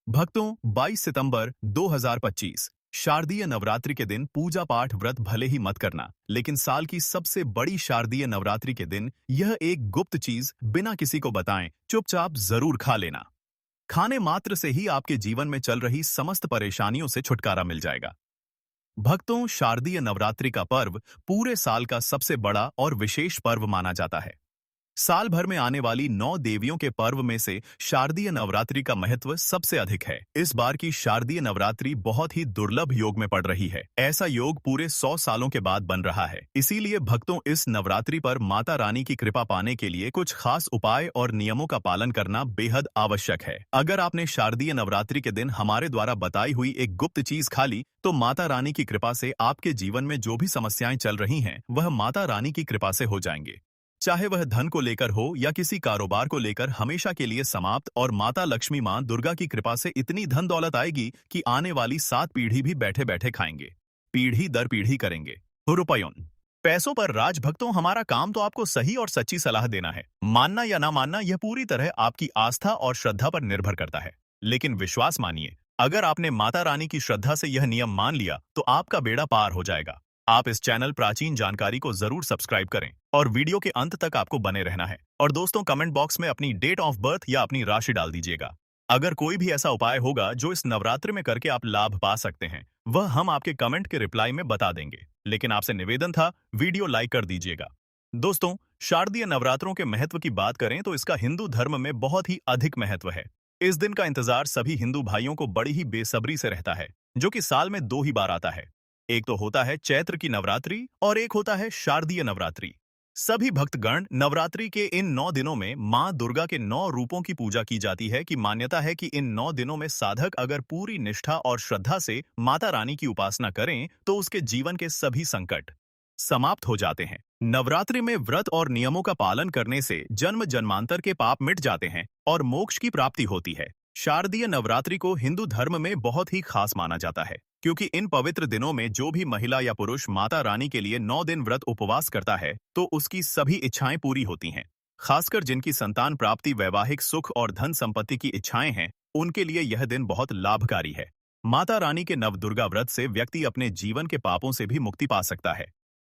भक्तों 22 सितंबर 2025 शारदीय नवरात्रि के दिन पूजा पाठ व्रत भले ही मत करना, लेकिन साल की सबसे बड़ी शारदीय नवरात्रि के दिन यह एक गुप्त चीज बिना किसी को बताएं चुपचाप जरूर खा लेना। खाने मात्र से ही आपके जीवन में चल रही समस्त परेशानियों से छुटकारा मिल जाएगा। भक्तों, शारदीय नवरात्रि का पर्व पूरे साल का सबसे बड़ा और विशेष पर्व माना जाता है। साल भर में आने वाली 9 देवियों के पर्व में से शारदीय नवरात्रि का महत्व सबसे अधिक है। इस बार की शारदीय नवरात्रि बहुत ही दुर्लभ योग में पड़ रही है। ऐसा योग पूरे 100 सालों के बाद बन रहा है। इसीलिए भक्तों, इस नवरात्रि पर माता रानी की कृपा पाने के लिए कुछ खास उपाय और नियमों का पालन करना बेहद आवश्यक है। अगर आपने शारदीय नवरात्रि के दिन हमारे द्वारा बताई हुई एक गुप्त चीज खा ली, तो माता रानी की कृपा से आपके जीवन में जो भी समस्याएं चल रही हैं, वह माता रानी की कृपा से हो जाएंगे। चाहे वह धन को लेकर हो या किसी कारोबार को लेकर, हमेशा के लिए समाप्त। और माता लक्ष्मी मां दुर्गा की कृपा से इतनी धन दौलत आएगी कि आने वाली 7 पीढ़ी भी बैठे बैठे खाएंगे, पीढ़ी दर पीढ़ी करेंगे। रुपयों पैसों पर राज। भक्तों, हमारा काम तो आपको सही और सच्ची सलाह देना है। मानना या ना मानना, यह पूरी तरह आपकी आस्था और श्रद्धा पर निर्भर करता है। लेकिन विश्वास मानिए, अगर आपने माता रानी की श्रद्धा से यह नियम मान लिया तो आपका बेड़ा पार हो जाएगा। आप इस चैनल प्राचीन जानकारी को जरूर सब्सक्राइब करें और वीडियो के अंत तक आपको बने रहना है। और दोस्तों, कमेंट बॉक्स में अपनी डेट ऑफ बर्थ या अपनी राशि डाल दीजिएगा। अगर कोई भी ऐसा उपाय होगा जो इस नवरात्रि में करके आप लाभ पा सकते हैं, वह हम आपके कमेंट के रिप्लाई में बता देंगे। लेकिन आपसे निवेदन था, वीडियो लाइक कर दीजिएगा। दोस्तों, शारदीय नवरात्रों के महत्व की बात करें तो इसका हिंदू धर्म में बहुत ही अधिक महत्व है। इस दिन का इंतजार सभी हिंदू भाइयों को बड़ी ही बेसब्री से रहता है, जो कि साल में 2 ही बार आता है। एक तो होता है चैत्र की नवरात्रि और एक होता है शारदीय नवरात्रि। सभी भक्तगण, नवरात्रि के इन 9 दिनों में मां दुर्गा के 9 रूपों की पूजा की जाती है। कि मान्यता है कि इन 9 दिनों में साधक अगर पूरी निष्ठा और श्रद्धा से माता रानी की उपासना करें तो उसके जीवन के सभी संकट समाप्त हो जाते हैं। नवरात्रि में व्रत और नियमों का पालन करने से जन्म जन्मांतर के पाप मिट जाते हैं और मोक्ष की प्राप्ति होती है। शारदीय नवरात्रि को हिंदू धर्म में बहुत ही खास माना जाता है, क्योंकि इन पवित्र दिनों में जो भी महिला या पुरुष माता रानी के लिए 9 दिन व्रत उपवास करता है, तो उसकी सभी इच्छाएं पूरी होती हैं। खासकर जिनकी संतान प्राप्ति, वैवाहिक सुख और धन संपत्ति की इच्छाएं हैं, उनके लिए यह दिन बहुत लाभकारी है। माता रानी के नवदुर्गा व्रत से व्यक्ति अपने जीवन के पापों से भी मुक्ति पा सकता है।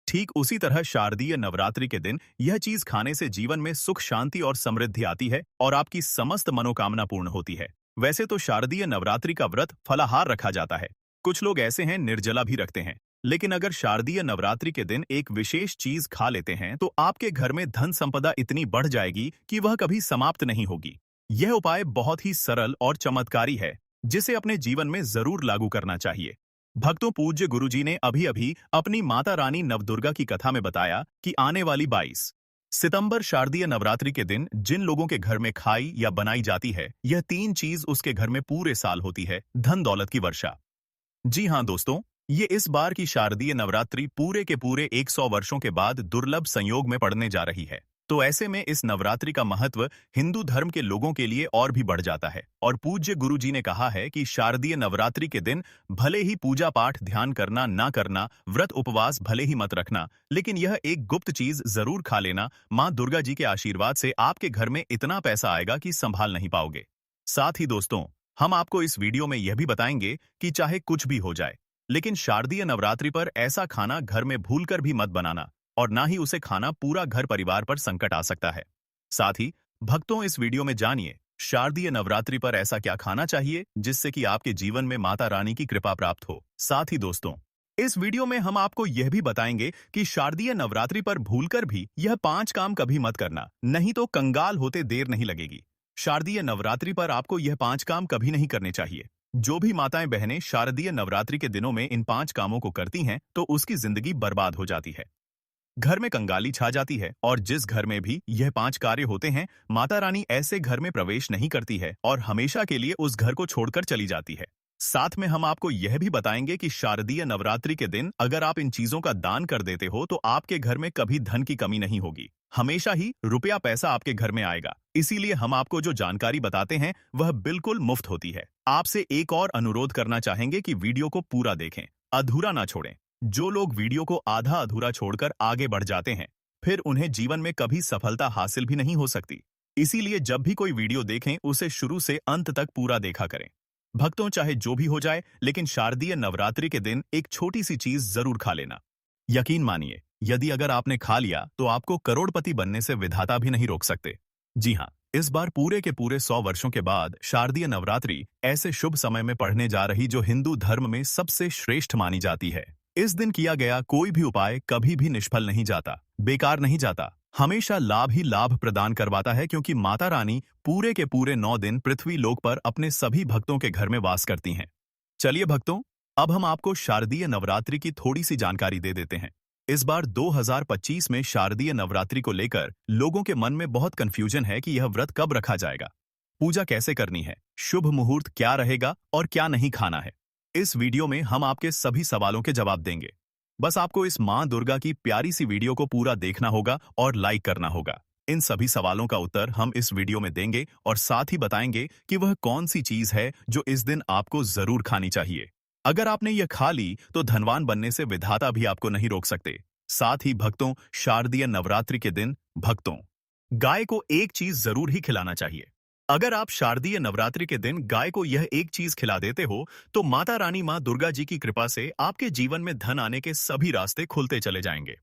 ठीक उसी तरह शारदीय नवरात्रि के दिन यह चीज खाने से जीवन में सुख, शांति और समृद्धि आती है और आपकी समस्त मनोकामना पूर्ण होती है। वैसे तो शारदीय नवरात्रि का व्रत फलाहार रखा जाता है। कुछ लोग ऐसे हैं निर्जला भी रखते हैं। लेकिन अगर शारदीय नवरात्रि के दिन एक विशेष चीज खा लेते हैं तो आपके घर में धन संपदा इतनी बढ़ जाएगी कि वह कभी समाप्त नहीं होगी। यह उपाय बहुत ही सरल और चमत्कारी है, जिसे अपने जीवन में जरूर लागू करना चाहिए। भक्तों, पूज्य गुरुजी ने अभी अभी अपनी माता रानी नवदुर्गा की कथा में बताया कि आने वाली 22 सितंबर शारदीय नवरात्रि के दिन जिन लोगों के घर में खाई या बनाई जाती है, यह 3 चीज उसके घर में पूरे साल होती है। धन दौलत की वर्षा। जी हाँ दोस्तों, ये इस बार की शारदीय नवरात्रि पूरे के पूरे 100 वर्षों के बाद दुर्लभ संयोग में पड़ने जा रही है। तो ऐसे में इस नवरात्रि का महत्व हिंदू धर्म के लोगों के लिए और भी बढ़ जाता है। और पूज्य गुरुजी ने कहा है कि शारदीय नवरात्रि के दिन भले ही पूजा पाठ ध्यान करना ना करना, व्रत उपवास भले ही मत रखना, लेकिन यह एक गुप्त चीज जरूर खा लेना। मां दुर्गा जी के आशीर्वाद से आपके घर में इतना पैसा आएगा कि संभाल नहीं पाओगे। साथ ही दोस्तों, हम आपको इस वीडियो में यह भी बताएंगे कि चाहे कुछ भी हो जाए, लेकिन शारदीय नवरात्रि पर ऐसा खाना घर में भूलकर भी मत बनाना, और ना ही उसे खाना पूरा घर परिवार पर संकट आ सकता है। साथ ही भक्तों, इस वीडियो में जानिए शारदीय नवरात्रि पर ऐसा क्या खाना चाहिए जिससे कि आपके जीवन में माता रानी की कृपा प्राप्त हो। साथ ही दोस्तों, इस वीडियो में हम आपको यह भी बताएंगे कि शारदीय नवरात्रि पर भूलकर भी यह 5 काम कभी मत करना, नहीं तो कंगाल होते देर नहीं लगेगी। शारदीय नवरात्रि पर आपको यह 5 काम कभी नहीं करने चाहिए। जो भी माताएं बहनें शारदीय नवरात्रि के दिनों में इन 5 कामों को करती हैं, तो उसकी जिंदगी बर्बाद हो जाती है, घर में कंगाली छा जाती है। और जिस घर में भी यह 5 कार्य होते हैं, माता रानी ऐसे घर में प्रवेश नहीं करती है और हमेशा के लिए उस घर को छोड़कर चली जाती है। साथ में हम आपको यह भी बताएंगे कि शारदीय नवरात्रि के दिन अगर आप इन चीजों का दान कर देते हो तो आपके घर में कभी धन की कमी नहीं होगी, हमेशा ही रुपया पैसा आपके घर में आएगा। इसीलिए हम आपको जो जानकारी बताते हैं वह बिल्कुल मुफ्त होती है। आपसे एक और अनुरोध करना चाहेंगे कि वीडियो को पूरा देखें, अधूरा ना छोड़ें। जो लोग वीडियो को आधा अधूरा छोड़कर आगे बढ़ जाते हैं, फिर उन्हें जीवन में कभी सफलता हासिल भी नहीं हो सकती। इसीलिए जब भी कोई वीडियो देखें, उसे शुरू से अंत तक पूरा देखा करें। भक्तों, चाहे जो भी हो जाए, लेकिन शारदीय नवरात्रि के दिन एक छोटी सी चीज जरूर खा लेना। यकीन मानिए, यदि अगर आपने खा लिया तो आपको करोड़पति बनने से विधाता भी नहीं रोक सकते। जी हाँ, इस बार पूरे के पूरे 100 वर्षों के बाद शारदीय नवरात्रि ऐसे शुभ समय में पढ़ने जा रही जो हिंदू धर्म में सबसे श्रेष्ठ मानी जाती है। इस दिन किया गया कोई भी उपाय कभी भी निष्फल नहीं जाता, बेकार नहीं जाता, हमेशा लाभ ही लाभ प्रदान करवाता है, क्योंकि माता रानी पूरे के पूरे 9 दिन पृथ्वी लोक पर अपने सभी भक्तों के घर में वास करती हैं। चलिए भक्तों, अब हम आपको शारदीय नवरात्रि की थोड़ी सी जानकारी दे देते हैं। इस बार 2025 में शारदीय नवरात्रि को लेकर लोगों के मन में बहुत कंफ्यूजन है कि यह व्रत कब रखा जाएगा, पूजा कैसे करनी है, शुभ मुहूर्त क्या रहेगा और क्या नहीं खाना है। इस वीडियो में हम आपके सभी सवालों के जवाब देंगे। बस आपको इस मां दुर्गा की प्यारी सी वीडियो को पूरा देखना होगा और लाइक करना होगा। इन सभी सवालों का उत्तर हम इस वीडियो में देंगे और साथ ही बताएंगे कि वह कौन सी चीज है जो इस दिन आपको जरूर खानी चाहिए। अगर आपने यह खा ली तो धनवान बनने से विधाता भी आपको नहीं रोक सकते। साथ ही भक्तों, शारदीय नवरात्रि के दिन भक्तों, गाय को एक चीज जरूर ही खिलाना चाहिए। अगर आप शारदीय नवरात्रि के दिन गाय को यह एक चीज खिला देते हो तो माता रानी मां दुर्गा जी की कृपा से आपके जीवन में धन आने के सभी रास्ते खुलते चले जाएंगे।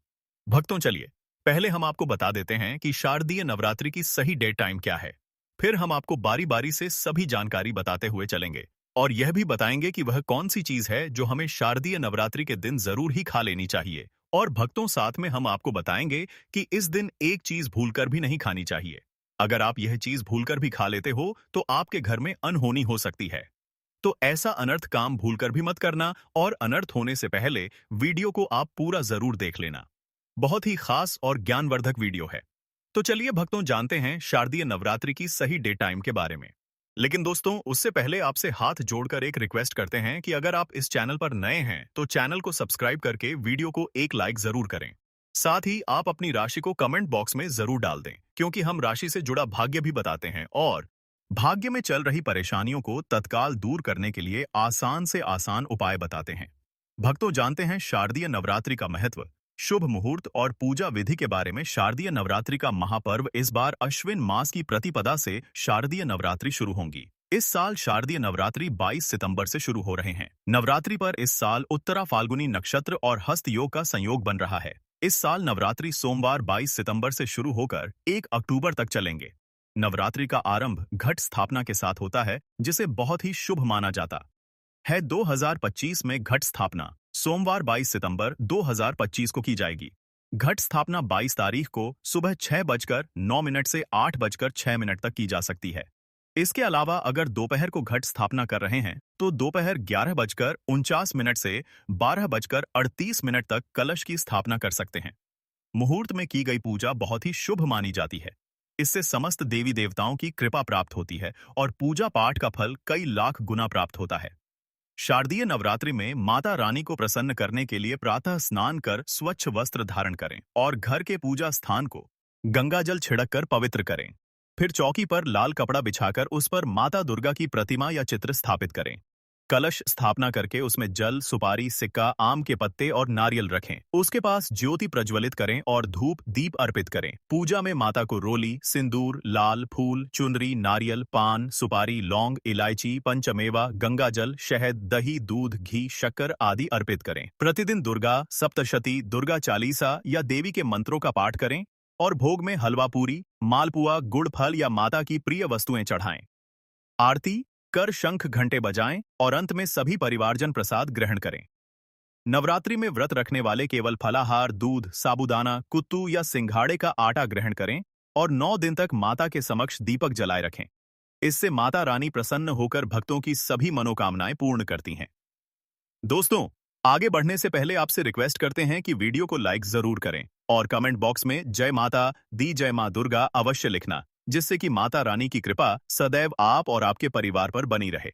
भक्तों, चलिए पहले हम आपको बता देते हैं कि शारदीय नवरात्रि की सही डेट टाइम क्या है। फिर हम आपको बारी बारी से सभी जानकारी बताते हुए चलेंगे और यह भी बताएंगे कि वह कौन सी चीज है जो हमें शारदीय नवरात्रि के दिन जरूर ही खा लेनी चाहिए। और भक्तों, साथ में हम आपको बताएंगे कि इस दिन एक चीज भूलकर भी नहीं खानी चाहिए। अगर आप यह चीज भूलकर भी खा लेते हो तो आपके घर में अनहोनी हो सकती है। तो ऐसा अनर्थ काम भूलकर भी मत करना और अनर्थ होने से पहले वीडियो को आप पूरा जरूर देख लेना। बहुत ही खास और ज्ञानवर्धक वीडियो है। तो चलिए भक्तों, जानते हैं शारदीय नवरात्रि की सही डे टाइम के बारे में। लेकिन दोस्तों, उससे पहले आपसे हाथ जोड़कर एक रिक्वेस्ट करते हैं कि अगर आप इस चैनल पर नए हैं तो चैनल को सब्सक्राइब करके वीडियो को एक लाइक जरूर करें। साथ ही आप अपनी राशि को कमेंट बॉक्स में जरूर डाल दें, क्योंकि हम राशि से जुड़ा भाग्य भी बताते हैं और भाग्य में चल रही परेशानियों को तत्काल दूर करने के लिए आसान से आसान उपाय बताते हैं। भक्तों, जानते हैं शारदीय नवरात्रि का महत्व, शुभ मुहूर्त और पूजा विधि के बारे में। शारदीय नवरात्रि का महापर्व इस बार अश्विन मास की प्रतिपदा से शारदीय नवरात्रि शुरू होंगी। इस साल शारदीय नवरात्रि 22 सितंबर से शुरू हो रहे हैं। नवरात्रि पर इस साल उत्तरा फाल्गुनी नक्षत्र और हस्त योग का संयोग बन रहा है। इस साल नवरात्रि सोमवार 22 सितंबर से शुरू होकर 1 अक्टूबर तक चलेंगे। नवरात्रि का आरंभ घट स्थापना के साथ होता है, जिसे बहुत ही शुभ माना जाता है। 2025 में घट स्थापना सोमवार 22 सितंबर 2025 को की जाएगी। घट स्थापना 22 तारीख को सुबह 6:09 से 8:06 तक की जा सकती है। इसके अलावा अगर दोपहर को घट स्थापना कर रहे हैं तो दोपहर 11:49 से 12:38 तक कलश की स्थापना कर सकते हैं। मुहूर्त में की गई पूजा बहुत ही शुभ मानी जाती है। इससे समस्त देवी देवताओं की कृपा प्राप्त होती है और पूजा पाठ का फल कई लाख गुना प्राप्त होता है। शारदीय नवरात्रि में माता रानी को प्रसन्न करने के लिए प्रातः स्नान कर स्वच्छ वस्त्र धारण करें और घर के पूजा स्थान को गंगाजल छिड़ककर पवित्र करें। फिर चौकी पर लाल कपड़ा बिछाकर उस पर माता दुर्गा की प्रतिमा या चित्र स्थापित करें। कलश स्थापना करके उसमें जल, सुपारी, सिक्का, आम के पत्ते और नारियल रखें। उसके पास ज्योति प्रज्वलित करें और धूप दीप अर्पित करें। पूजा में माता को रोली, सिंदूर, लाल फूल, चुनरी, नारियल, पान, सुपारी, लौंग, इलायची, पंचमेवा, गंगाजल, शहद, दही, दूध, घी, शक्कर आदि अर्पित करें। प्रतिदिन दुर्गा सप्तशती, दुर्गा चालीसा या देवी के मंत्रों का पाठ करें और भोग में हलवा पूरी, मालपुआ, गुड़ फल या माता की प्रिय वस्तुएं चढ़ाएं। आरती कर शंख घंटे बजाएं और अंत में सभी परिवारजन प्रसाद ग्रहण करें। नवरात्रि में व्रत रखने वाले केवल फलाहार, दूध, साबूदाना, कुत्तू या सिंघाड़े का आटा ग्रहण करें और 9 दिन तक माता के समक्ष दीपक जलाए रखें। इससे माता रानी प्रसन्न होकर भक्तों की सभी मनोकामनाएं पूर्ण करती हैं। दोस्तों, आगे बढ़ने से पहले आपसे रिक्वेस्ट करते हैं कि वीडियो को लाइक जरूर करें और कमेंट बॉक्स में जय माता दी, जय मां दुर्गा अवश्य लिखना, जिससे कि माता रानी की कृपा सदैव आप और आपके परिवार पर बनी रहे।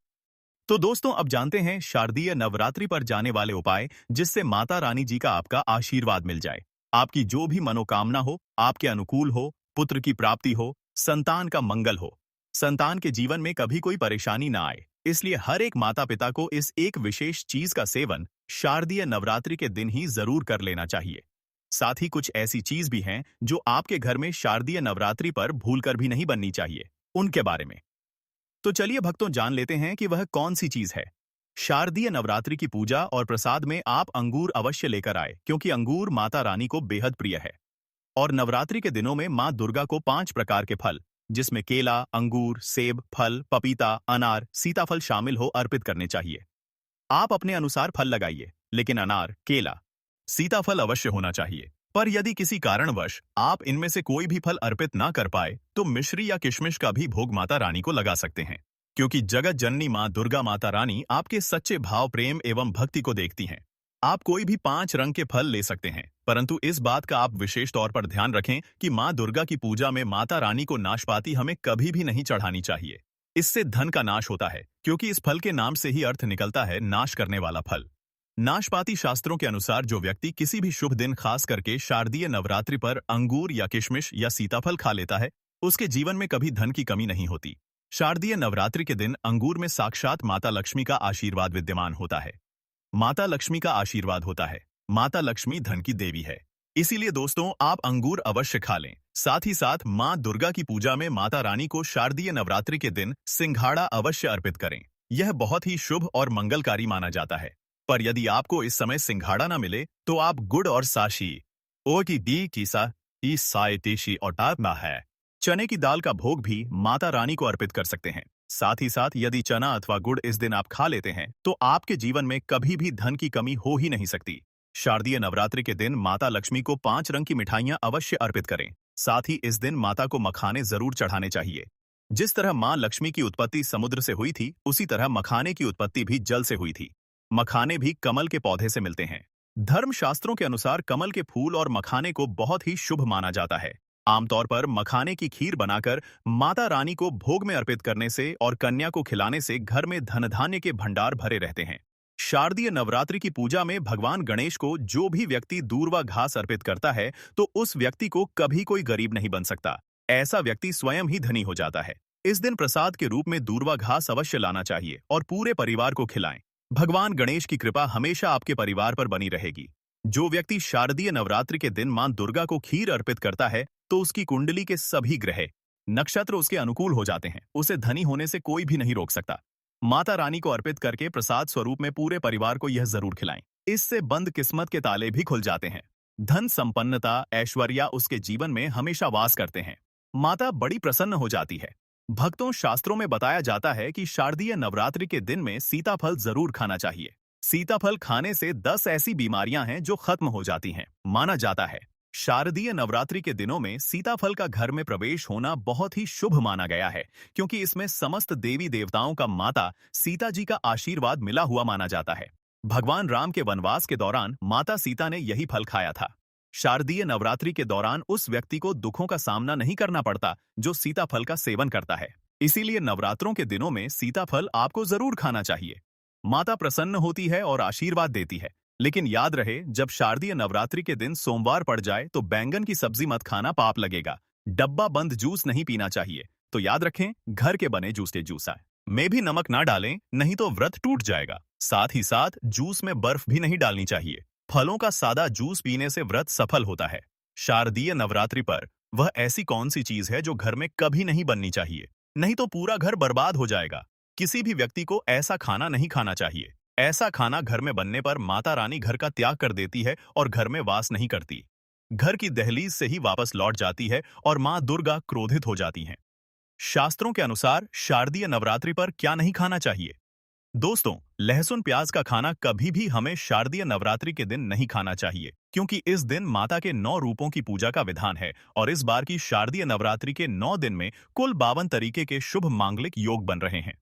तो दोस्तों, अब जानते हैं शारदीय नवरात्रि पर जाने वाले उपाय, जिससे माता रानी जी का आपका आशीर्वाद मिल जाए, आपकी जो भी मनोकामना हो आपके अनुकूल हो, पुत्र की प्राप्ति हो, संतान का मंगल हो, संतान के जीवन में कभी कोई परेशानी ना आए। इसलिए हर एक माता पिता को इस एक विशेष चीज का सेवन शारदीय नवरात्रि के दिन ही जरूर कर लेना चाहिए। साथ ही कुछ ऐसी चीज भी हैं जो आपके घर में शारदीय नवरात्रि पर भूलकर भी नहीं बननी चाहिए। उनके बारे में तो चलिए भक्तों जान लेते हैं कि वह कौन सी चीज है। शारदीय नवरात्रि की पूजा और प्रसाद में आप अंगूर अवश्य लेकर आए, क्योंकि अंगूर माता रानी को बेहद प्रिय है। और नवरात्रि के दिनों में माँ दुर्गा को 5 प्रकार के फल, जिसमें केला, अंगूर, सेब, फल, पपीता, अनार, सीताफल शामिल हो, अर्पित करने चाहिए। आप अपने अनुसार फल लगाइए, लेकिन अनार, केला, सीताफल अवश्य होना चाहिए। पर यदि किसी कारणवश आप इनमें से कोई भी फल अर्पित ना कर पाए, तो मिश्री या किशमिश का भी भोग माता रानी को लगा सकते हैं, क्योंकि जगत जननी माँ दुर्गा माता रानी आपके सच्चे भाव, प्रेम एवं भक्ति को देखती हैं। आप कोई भी 5 रंग के फल ले सकते हैं, परंतु इस बात का आप विशेष तौर पर ध्यान रखें कि माँ दुर्गा की पूजा में माता रानी को नाशपाती हमें कभी भी नहीं चढ़ानी चाहिए। इससे धन का नाश होता है, क्योंकि इस फल के नाम से ही अर्थ निकलता है नाश करने वाला फल। नाशपाती शास्त्रों के अनुसार जो व्यक्ति किसी भी शुभ दिन, खास करके शारदीय नवरात्रि पर अंगूर या किशमिश या सीताफल खा लेता है, उसके जीवन में कभी धन की कमी नहीं होती। शारदीय नवरात्रि के दिन अंगूर में साक्षात माता लक्ष्मी का आशीर्वाद विद्यमान होता है। माता लक्ष्मी का आशीर्वाद होता है। माता लक्ष्मी धन की देवी है। इसीलिए दोस्तों, आप अंगूर अवश्य खा लें। साथ ही साथ माँ दुर्गा की पूजा में माता रानी को शारदीय नवरात्रि के दिन सिंघाड़ा अवश्य अर्पित करें। यह बहुत ही शुभ और मंगलकारी माना जाता है। पर यदि आपको इस समय सिंघाड़ा ना मिले, तो आप गुड़ और साशी ओ की डी की सा ई साय टेशी और टापना है चने की दाल का भोग भी माता रानी को अर्पित कर सकते हैं। साथ ही साथ यदि चना अथवा गुड़ इस दिन आप खा लेते हैं, तो आपके जीवन में कभी भी धन की कमी हो ही नहीं सकती। शारदीय नवरात्रि के दिन माता लक्ष्मी को 5 रंग की मिठाइयां अवश्य अर्पित करें। साथ ही इस दिन माता को मखाने जरूर चढ़ाने चाहिए। जिस तरह मां लक्ष्मी की उत्पत्ति समुद्र से हुई थी, उसी तरह मखाने की उत्पत्ति भी जल से हुई थी। मखाने भी कमल के पौधे से मिलते हैं। धर्म शास्त्रों के अनुसार कमल के फूल और मखाने को बहुत ही शुभ माना जाता है। आमतौर पर मखाने की खीर बनाकर माता रानी को भोग में अर्पित करने से और कन्या को खिलाने से घर में धन धान्य के भंडार भरे रहते हैं। शारदीय नवरात्रि की पूजा में भगवान गणेश को जो भी व्यक्ति दूर्वा घास अर्पित करता है, तो उस व्यक्ति को कभी कोई गरीब नहीं बन सकता। ऐसा व्यक्ति स्वयं ही धनी हो जाता है। इस दिन प्रसाद के रूप में दूर्वा घास अवश्य लाना चाहिए और पूरे परिवार को खिलाएं। भगवान गणेश की कृपा हमेशा आपके परिवार पर बनी रहेगी। जो व्यक्ति शारदीय नवरात्रि के दिन मां दुर्गा को खीर अर्पित करता है, तो उसकी कुंडली के सभी ग्रह, नक्षत्र उसके अनुकूल हो जाते हैं। उसे धनी होने से कोई भी नहीं रोक सकता। माता रानी को अर्पित करके प्रसाद स्वरूप में पूरे परिवार को यह जरूर खिलाएं। इससे बंद किस्मत के ताले भी खुल जाते हैं। धन, संपन्नता, ऐश्वर्या उसके जीवन में हमेशा वास करते हैं। माता बड़ी प्रसन्न हो जाती है। भक्तों, शास्त्रों में बताया जाता है कि शारदीय नवरात्रि के दिन में सीताफल जरूर खाना चाहिए। सीताफल खाने से 10 ऐसी बीमारियां हैं जो खत्म हो जाती हैं। माना जाता है शारदीय नवरात्रि के दिनों में सीताफल का घर में प्रवेश होना बहुत ही शुभ माना गया है, क्योंकि इसमें समस्त देवी देवताओं का माता सीता जी का आशीर्वाद मिला हुआ माना जाता है। भगवान राम के वनवास के दौरान माता सीता ने यही फल खाया था। शारदीय नवरात्रि के दौरान उस व्यक्ति को दुखों का सामना नहीं करना पड़ता जो सीताफल का सेवन करता है। इसीलिए नवरात्रों के दिनों में सीताफल आपको जरूर खाना चाहिए। माता प्रसन्न होती है और आशीर्वाद देती है। लेकिन याद रहे, जब शारदीय नवरात्रि के दिन सोमवार पड़ जाए तो बैंगन की सब्जी मत खाना, पाप लगेगा। डब्बा बंद जूस नहीं पीना चाहिए। तो याद रखें, घर के बने जूस के जूसा में भी नमक ना डालें, नहीं तो व्रत टूट जाएगा। साथ ही साथ जूस में बर्फ भी नहीं डालनी चाहिए। फलों का सादा जूस पीने से व्रत सफल होता है। शारदीय नवरात्रि पर वह ऐसी कौन सी चीज है जो घर में कभी नहीं बननी चाहिए, नहीं तो पूरा घर बर्बाद हो जाएगा। किसी भी व्यक्ति को ऐसा खाना नहीं खाना चाहिए। ऐसा खाना घर में बनने पर माता रानी घर का त्याग कर देती है और घर में वास नहीं करती। घर की दहलीज से ही वापस लौट जाती है और मां दुर्गा क्रोधित हो जाती हैं। शास्त्रों के अनुसार शारदीय नवरात्रि पर क्या नहीं खाना चाहिए? दोस्तों, लहसुन प्याज का खाना कभी भी हमें शारदीय नवरात्रि के दिन नहीं खाना चाहिए, क्योंकि इस दिन माता के 9 रूपों की पूजा का विधान है और इस बार की शारदीय नवरात्रि के 9 दिन में कुल 52 तरीके के शुभ मांगलिक योग बन रहे हैं।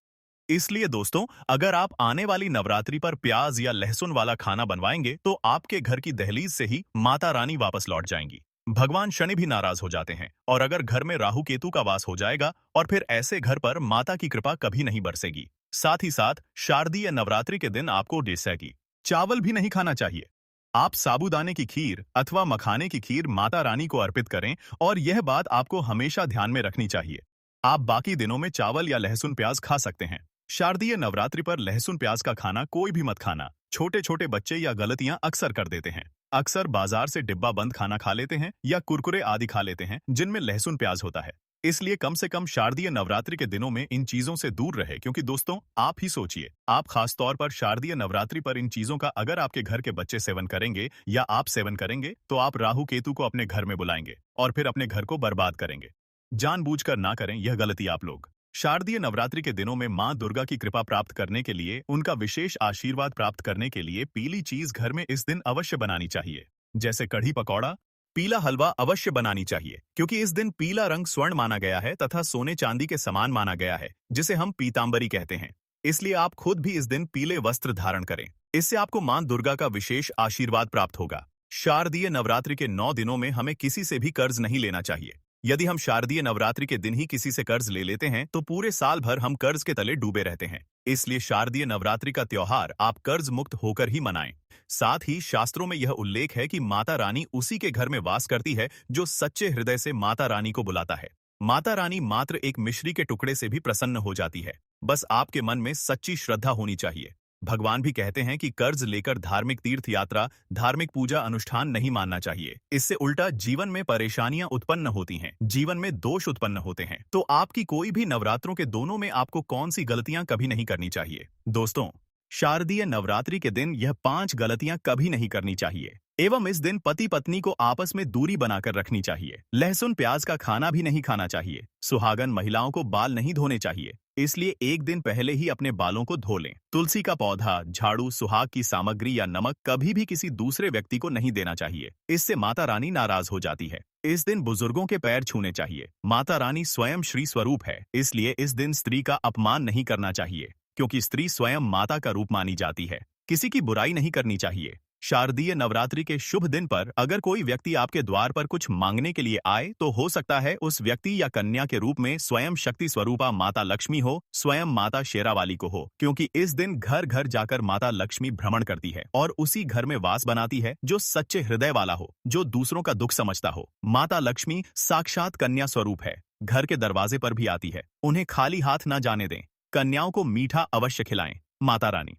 इसलिए दोस्तों, अगर आप आने वाली नवरात्रि पर प्याज या लहसुन वाला खाना बनवाएंगे, तो आपके घर की दहलीज से ही माता रानी वापस लौट जाएंगी। भगवान शनि भी नाराज हो जाते हैं और अगर घर में राहु केतु का वास हो जाएगा और फिर ऐसे घर पर माता की कृपा कभी नहीं बरसेगी। साथ ही साथ शारदीय नवरात्रि के दिन आपको डेसा की चावल भी नहीं खाना चाहिए। आप साबूदाने की खीर अथवा मखाने की खीर माता रानी को अर्पित करें और यह बात आपको हमेशा ध्यान में रखनी चाहिए। आप बाकी दिनों में चावल या लहसुन प्याज खा सकते हैं। शारदीय नवरात्रि पर लहसुन प्याज का खाना कोई भी मत खाना। छोटे छोटे बच्चे या गलतियां अक्सर कर देते हैं। अक्सर बाजार से डिब्बा बंद खाना खा लेते हैं या कुरकुरे आदि खा लेते हैं जिनमें लहसुन प्याज होता है। इसलिए कम से कम शारदीय नवरात्रि के दिनों में इन चीजों से दूर रहे, क्योंकि दोस्तों आप ही सोचिए, आप खास तौर पर शारदीय नवरात्रि पर इन चीजों का अगर आपके घर के बच्चे सेवन करेंगे या आप सेवन करेंगे तो आप राहु केतु को अपने घर में बुलाएंगे और फिर अपने घर को बर्बाद करेंगे। जानबूझकर ना करें यह गलती आप लोग। शारदीय नवरात्रि के दिनों में मां दुर्गा की कृपा प्राप्त करने के लिए, उनका विशेष आशीर्वाद प्राप्त करने के लिए पीली चीज घर में इस दिन अवश्य बनानी चाहिए, जैसे कढ़ी पकौड़ा। पीला हलवा अवश्य बनानी चाहिए, क्योंकि इस दिन पीला रंग स्वर्ण माना गया है तथा सोने चांदी के समान माना गया है, जिसे हम पीतांबरी कहते हैं। इसलिए आप खुद भी इस दिन पीले वस्त्र धारण करें। इससे आपको मां दुर्गा का विशेष आशीर्वाद प्राप्त होगा। शारदीय नवरात्रि के 9 दिनों में हमें किसी से भी कर्ज नहीं लेना चाहिए। यदि हम शारदीय नवरात्रि के दिन ही किसी से कर्ज ले लेते हैं तो पूरे साल भर हम कर्ज के तले डूबे रहते हैं। इसलिए शारदीय नवरात्रि का त्योहार आप कर्ज मुक्त होकर ही मनाएं। साथ ही शास्त्रों में यह उल्लेख है कि माता रानी उसी के घर में वास करती है जो सच्चे हृदय से माता रानी को बुलाता है। माता रानी मात्र एक मिश्री के टुकड़े से भी प्रसन्न हो जाती है। बस आपके मन में सच्ची श्रद्धा होनी चाहिए। भगवान भी कहते हैं कि कर्ज लेकर धार्मिक तीर्थ यात्रा, धार्मिक पूजा अनुष्ठान नहीं मानना चाहिए। इससे उल्टा जीवन में परेशानियां उत्पन्न होती हैं, जीवन में दोष उत्पन्न होते हैं। तो आपकी कोई भी नवरात्रों के दोनों में आपको कौन सी गलतियां कभी नहीं करनी चाहिए? दोस्तों, शारदीय नवरात्रि के दिन यह 5 गलतियां कभी नहीं करनी चाहिए। एवं इस दिन पति पत्नी को आपस में दूरी बनाकर रखनी चाहिए। लहसुन प्याज का खाना भी नहीं खाना चाहिए। सुहागन महिलाओं को बाल नहीं धोने चाहिए, इसलिए एक दिन पहले ही अपने बालों को धो लें। तुलसी का पौधा, झाड़ू, सुहाग की सामग्री या नमक कभी भी किसी दूसरे व्यक्ति को नहीं देना चाहिए। इससे माता रानी नाराज हो जाती है। इस दिन बुजुर्गों के पैर छूने चाहिए। माता रानी स्वयं श्री स्वरूप है, इसलिए इस दिन स्त्री का अपमान नहीं करना चाहिए, क्योंकि स्त्री स्वयं माता का रूप मानी जाती है। किसी की बुराई नहीं करनी चाहिए। शारदीय नवरात्रि के शुभ दिन पर अगर कोई व्यक्ति आपके द्वार पर कुछ मांगने के लिए आए तो हो सकता है उस व्यक्ति या कन्या के रूप में स्वयं शक्ति स्वरूपा माता लक्ष्मी हो, स्वयं माता शेरावाली को हो, क्योंकि इस दिन घर घर जाकर माता लक्ष्मी भ्रमण करती है और उसी घर में वास बनाती है जो सच्चे हृदय वाला हो, जो दूसरों का दुख समझता हो। माता लक्ष्मी साक्षात कन्या स्वरूप है, घर के दरवाजे पर भी आती है। उन्हें खाली हाथ न जाने दें। कन्याओं को मीठा अवश्य खिलाएं। माता रानी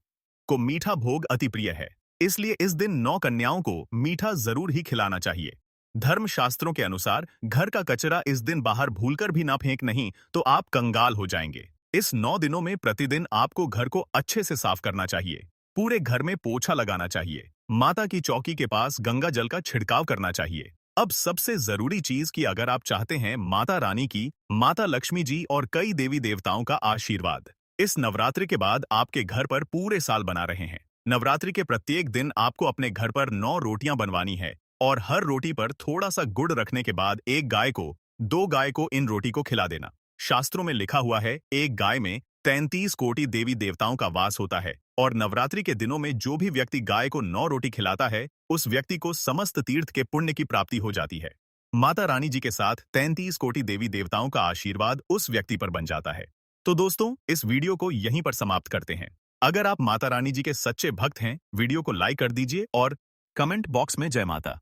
को मीठा भोग अति प्रिय है, इसलिए इस दिन 9 कन्याओं को मीठा जरूर ही खिलाना चाहिए। धर्म शास्त्रों के अनुसार घर का कचरा इस दिन बाहर भूलकर भी ना फेंक, नहीं तो आप कंगाल हो जाएंगे। इस 9 दिनों में प्रतिदिन आपको घर को अच्छे से साफ करना चाहिए। पूरे घर में पोछा लगाना चाहिए। माता की चौकी के पास गंगा जल का छिड़काव करना चाहिए। अब सबसे जरूरी चीज कि अगर आप चाहते हैं माता रानी की, माता लक्ष्मी जी और कई देवी देवताओं का आशीर्वाद इस नवरात्रि के बाद आपके घर पर पूरे साल बना रहे हैं। नवरात्रि के प्रत्येक दिन आपको अपने घर पर 9 रोटियां बनवानी है और हर रोटी पर थोड़ा सा गुड़ रखने के बाद एक गाय को, 2 गाय को इन रोटी को खिला देना। शास्त्रों में लिखा हुआ है, एक गाय में 33 कोटि देवी देवताओं का वास होता है और नवरात्रि के दिनों में जो भी व्यक्ति गाय को 9 रोटी खिलाता है उस व्यक्ति को समस्त तीर्थ के पुण्य की प्राप्ति हो जाती है। माता रानी जी के साथ 33 कोटि देवी देवताओं का आशीर्वाद उस व्यक्ति पर बन जाता है। तो दोस्तों, इस वीडियो को यहीं पर समाप्त करते हैं। अगर आप माता रानी जी के सच्चे भक्त हैं, वीडियो को लाइक कर दीजिए और कमेंट बॉक्स में जय माता